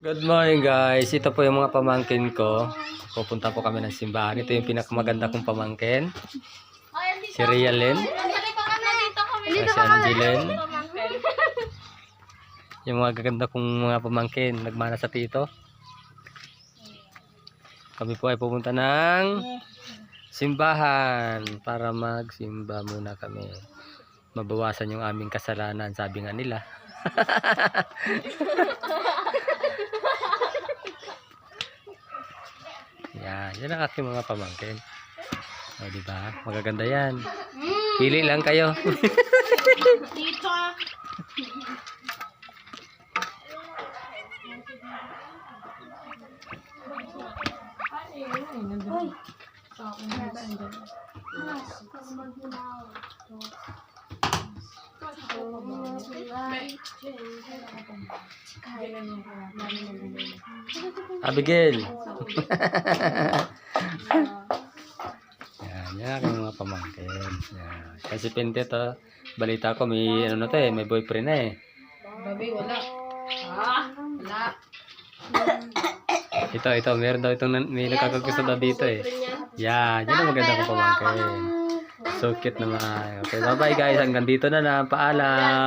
Good morning guys, ito po yung mga pamangkin ko. Pupunta po kami ng simbahan. Ito yung pinakamaganda kong pamangkin. Si Rialyn. Si Angeline. Yung mga gaganda kong mga pamangkin. Nagmana sa tito. Kami po ay pupunta ng simbahan para magsimba muna kami. Mabawasan yung aming kasalanan, sabi nga nila. Yan ang aking mga pamangkin. O, diba? Magaganda yan. Pili lang kayo. Dito. Abigail. Yan aking mga pamangkin. Yan. Kasi Pente to, balita ko may ano na to eh, may boyfriend na eh. Babi, wala. Wala. Ito, meron daw itong may nakakagusto daw dito eh. Yan ang maganda kong pamangkin. So cute naman. Okay, bye bye guys, hanggang dito na paalam.